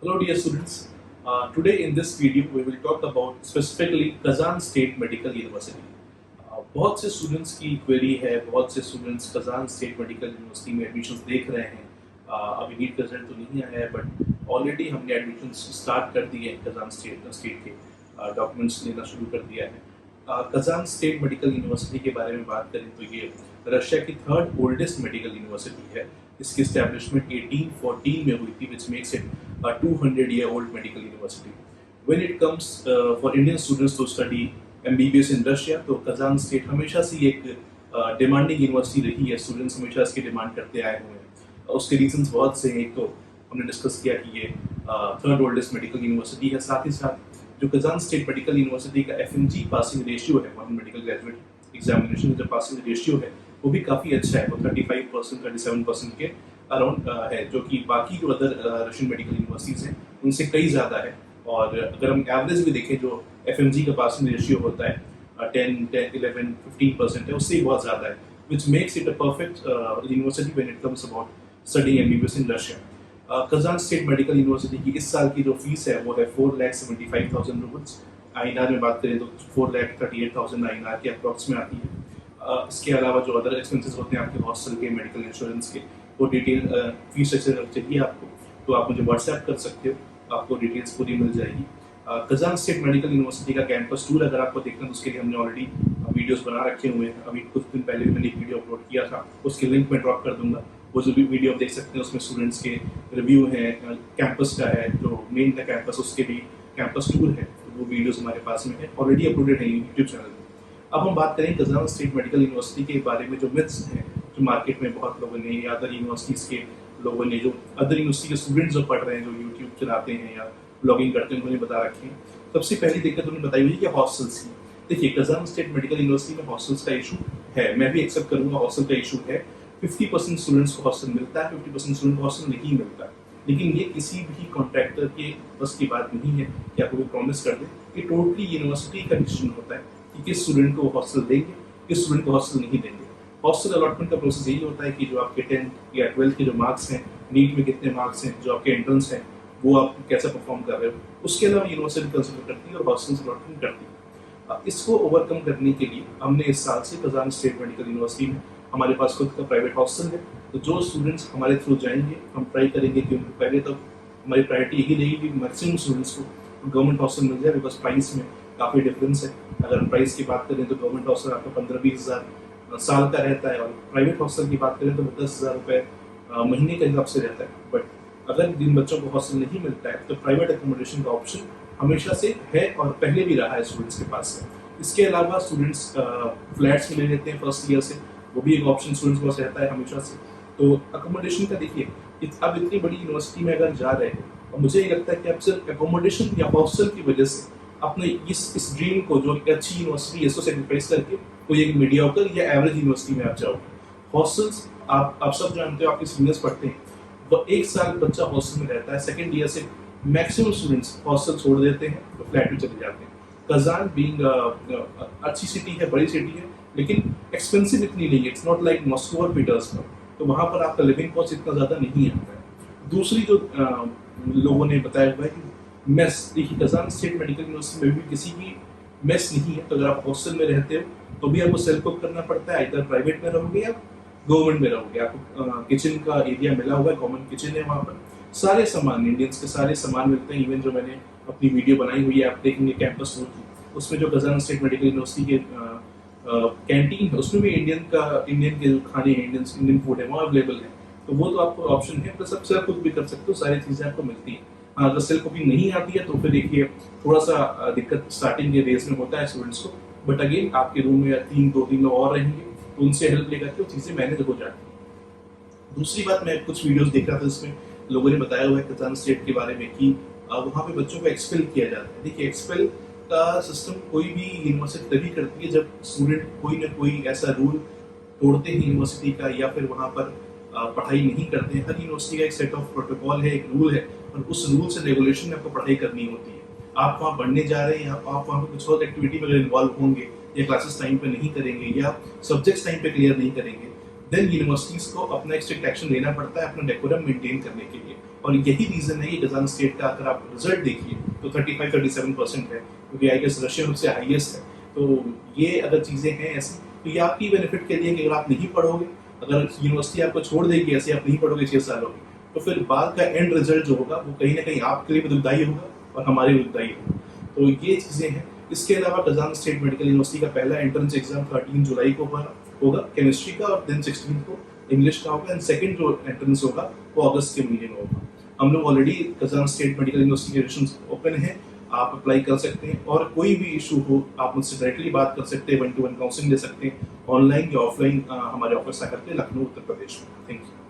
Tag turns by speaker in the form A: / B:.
A: Hello dear students. Today in this video we will talk about specifically Kazan State Medical University. बहुत से students की query है, बहुत से students Kazan state medical university में admissions देख रहे हैं। अभी नीट का रिजल्ट तो नहीं आया है बट ऑलरेडी हमने एडमिशन्स स्टार्ट कर दिए हैं। कजान स्टेट के डॉक्यूमेंट्स लेना शुरू कर दिया है। कजान स्टेट मेडिकल यूनिवर्सिटी के बारे में बात करें तो ये रशिया की थर्ड ओल्डेस्ट मेडिकल यूनिवर्सिटी है। इसकी एस्टेब्लिशमेंट 1814 में हुई थी, which makes it a 200-year-old medical university. When it comes for Indian students to study MBBS in Russia, तो कजान स्टेट हमेशा से एक डिमांडिंग यूनिवर्सिटी रही है। स्टूडेंट्स हमेशा इसकी डिमांड करते आए हुए हैं। उसके रीजंस बहुत से हैं। एक तो हमने डिस्कस किया कि ये थर्ड ओल्डेस्ट मेडिकल यूनिवर्सिटी है। साथ ही साथ जो कजान स्टेट मेडिकल यूनिवर्सिटी का FMG पासिंग रेशियो है, फॉरेन मेडिकल ग्रेजुएट एग्जामिनेशन जो पासिंग रेशियो है वो भी काफ़ी अच्छा है। वो 35% 37% के अराउंड है, जो कि बाकी जो अदर रशियन मेडिकल यूनिवर्सिटीज़ हैं उनसे कई ज़्यादा है। और अगर हम एवरेज भी देखें जो FMG का पासिंग रेशियो होता है 10-11-15% है, उससे ही बहुत ज़्यादा है, which makes it a perfect university when it comes about studying MBBS in Russia. Kazan state medical university की इस साल की जो फीस है वो है 4,75,000 रूपीज़। INR में बात करें तो 4,38,000 INR के अप्रॉक्स में आती है। इसके अलावा जो अदर एक्सपेंसेस होते हैं आपके हॉस्टल के, मेडिकल इंश्योरेंस के, वो डिटेल फीस स्ट्रक्चर चाहिए आपको तो आप मुझे व्हाट्सएप कर सकते हो, आपको डिटेल्स पूरी मिल जाएगी। कजान स्टेट मेडिकल यूनिवर्सिटी का कैंपस टूर अगर आपको देखना है तो उसके लिए हमने ऑलरेडी वीडियोस बना रखे हुए हैं। अभी कुछ दिन पहले भी मैंने एक वीडियो अपलोड किया था, उसकी लिंक मैं ड्रॉप कर दूंगा। वो जो भी वीडियो आप देख सकते हैं उसमें स्टूडेंट्स के रिव्यू है, कैंपस का है, जो मेन का कैंपस उसके भी कैंपस टूर है, तो वो वीडियोस हमारे पास में है, ऑलरेडी अपलोडेड है यूट्यूब चैनल पर। अब हम बात करें कजान स्टेट मेडिकल यूनिवर्सिटी के बारे में। जो मिथ्स हैं जो मार्केट में बहुत लोगों ने या अदर यूनिवर्सिटीज़ के लोगों ने, जो अदर यूनिवर्सिटी के स्टूडेंट्स जो पढ़ रहे हैं, जो यूट्यूब चलाते हैं या ब्लॉगिंग करते हैं, उन्होंने बता रखे हैं। सबसे पहली दिक्कत उन्होंने बताई हुई है कि हॉस्टल्स की। देखिए कजान स्टेट मेडिकल यूनिवर्सिटी में हॉस्टल्स का इशू है, मैं भी एक्सेप्ट करूँगा हॉस्टल का इशू है। 50% स्टूडेंट्स को हॉस्टल मिलता है, 50% स्टूडेंट को हॉस्टल नहीं मिलता। लेकिन ये किसी भी कॉन्ट्रैक्टर के बस की बात नहीं है कि आपको प्रॉमिस कर दे। कि टोटली यूनिवर्सिटी का डिसीजन होता है कि किस स्टूडेंट को हॉस्टल देंगे, किस स्टूडेंट को हॉस्टल नहीं देंगे। हॉस्टल अलॉटमेंट का प्रोसेस यही होता है कि जो आपके 10th या 12th के जो मार्क्स हैं, नीट में कितने मार्क्स हैं, जो आपके एंट्रेंस हैं, वो आप कैसे परफॉर्म कर रहे हो, उसके अलावा यूनिवर्सिटी कंसिडर करती है और हॉस्टल अलॉटमेंट करती है। इसको ओवरकम करने के लिए हमने इस साल से कजान स्टेट मेडिकल यूनिवर्सिटी में हमारे पास खुद का प्राइवेट हॉस्टल है। तो जो स्टूडेंट्स हमारे थ्रू जाएंगे हम ट्राई करेंगे कि उनको पहले तो हमारी प्रायोरिटी यही रहेगी कि मैक्सिमम स्टूडेंट्स को गवर्नमेंट हॉस्टल मिल जाए, बिकॉज प्राइस में काफ़ी डिफरेंस है। अगर प्राइस की बात करें तो गवर्नमेंट हॉस्टल आपका 15-20 हज़ार साल का रहता है, और प्राइवेट हॉस्टल की बात करें तो 10,000 रुपये महीने के हिसाब से रहता है। बट अगर जिन बच्चों को हॉस्टल नहीं मिलता है तो प्राइवेट एकोमोडेशन का ऑप्शन हमेशा से है और पहले भी रहा है स्टूडेंट्स के पास है। इसके अलावा स्टूडेंट्स फ्लैट्स में ले लेते हैं फर्स्ट ईयर से, वो भी एक ऑप्शन स्टूडेंट्स के पास रहता है हमेशा से। तो अकोमोडेशन का देखिए, अब इतनी बड़ी यूनिवर्सिटी में अगर जा रहे हैं, और मुझे ये लगता है कि आप सिर्फ एकोमोडेशन या हॉस्टल की वजह से अपने इस ड्रीम को, जो एक अच्छी यूनिवर्सिटी है, इसको सेक्रीफाइस करके कोई एक मीडियोकर या एवरेज यूनिवर्सिटी में आप जाओगे। हॉस्टल्स आप सब जानते हो, आपके सीनियर्स पढ़ते हैं, तो 1 साल बच्चा हॉस्टल में रहता है, सेकेंड ईयर से मैक्सिमम स्टूडेंट्स हॉस्टल छोड़ देते हैं तो फ्लैट में चले जाते हैं। कजान बीइंग अच्छी सिटी है, बड़ी सिटी है, लेकिन एक्सपेंसिव इतनी नहीं है। इट्स नॉट लाइक मॉस्को और पीटर्सबर्ग, तो वहाँ पर आपका लिविंग कॉस्ट इतना ज़्यादा नहीं आता है। दूसरी जो लोगों ने बताया हुआ है कि मेस, देखिए कजान स्टेट मेडिकल यूनिवर्सिटी में भी किसी की मेस नहीं है। तो अगर आप हॉस्टल में रहते हो तो भी आपको सेल्फ कुक करना पड़ता है, इधर प्राइवेट में रहोगे या गवर्नमेंट में रहोगे। आपको किचन का एरिया मिला हुआ है, कॉमन किचन है, वहाँ पर सारे सामान, इंडियंस के सारे सामान मिलते हैं। इवन जो मैंने अपनी वीडियो बनाई हुई है, आप देखेंगे कैंपस टूर की, उसमें जो कजान स्टेट मेडिकल यूनिवर्सिटी के कैंटीन है उसमें भी इंडियन के जो खाने हैं, इंडियन फूड है, वो अवेलेबल है। तो वो तो आपको ऑप्शन है, प्लस आप सेल्फ कुक भी कर सकते हो, सारी चीज़ें आपको मिलती हैं। अगर सेल्फ कुकिंग नहीं आती है तो फिर देखिए थोड़ा सा दिक्कत स्टार्टिंग के डेज में होता है स्टूडेंट्स को, बट अगेन आपके रूम में 2-3 लोग और रहेंगे तो उनसे हेल्प लेकर के वो चीज़ें मैनेज हो जाती हैं। दूसरी बात, मैं कुछ वीडियोस देख रहा था, इसमें लोगों ने बताया हुआ है कजान स्टेट के बारे में कि वहाँ पे बच्चों को एक्सपेल किया जाता है। देखिए एक्सपेल का सिस्टम कोई भी यूनिवर्सिटी तभी करती है जब स्टूडेंट कोई ना कोई ऐसा रूल तोड़ते हैं यूनिवर्सिटी का, या फिर वहाँ पर पढ़ाई नहीं करते हैं। हर यूनिवर्सिटी का एक सेट ऑफ प्रोटोकॉल है, एक रूल है, और उस रूल्स एंड रेगुलेशन में आपको पढ़ाई करनी होती है। आप वहाँ पढ़ने जा रहे हैं या आप वहाँ पर कुछ और एक्टिविटी में इन्वॉल्व होंगे, या क्लासेस टाइम पे नहीं करेंगे, या सब्जेक्ट्स टाइम पे क्लियर नहीं करेंगे, देन यूनिवर्सिटीज को अपना एक स्ट्रिक्ट एक्शन लेना पड़ता है अपना डेकोरम मेंटेन करने के लिए। और यही रीजन है कि कजान स्टेट का अगर आप रिजल्ट देखिए तो 35-37% है, क्योंकि आई गेस रशिया सबसे हाईएस्ट है। तो ये अगर चीज़ें हैं ऐसी, तो ये आपकी बेनिफिट के लिए कि अगर आप नहीं पढ़ोगे, अगर यूनिवर्सिटी आपको छोड़ देगी ऐसे, आप नहीं पढ़ोगे 6 सालों में, तो फिर बाद का एंड रिजल्ट जो होगा वो कहीं ना कहीं आपके लिए भी दुखदाई होगा और हमारे लिए दुखदाई होगा। तो ये चीज़ें हैं। इसके अलावा कजान स्टेट मेडिकल यूनिवर्सिटी का पहला एंट्रेंस एग्जाम 13 जुलाई को होगा केमिस्ट्री का, और देन 16 को इंग्लिश का होगा, एंड सेकंड जो एंट्रेंस होगा वो अगस्त के महीने में होगा। हम लोग already Kazan state medical university के एडमिशन ओपन है, आप अप्लाई कर सकते हैं, और कोई भी इशू हो आप मुझसे डायरेक्टली बात कर सकते हैं, 1-to-1 काउंसलिंग ले सकते हैं, ऑनलाइन या ऑफलाइन हमारे ऑफिस आकर के लखनऊ उत्तर प्रदेश में। Thank you.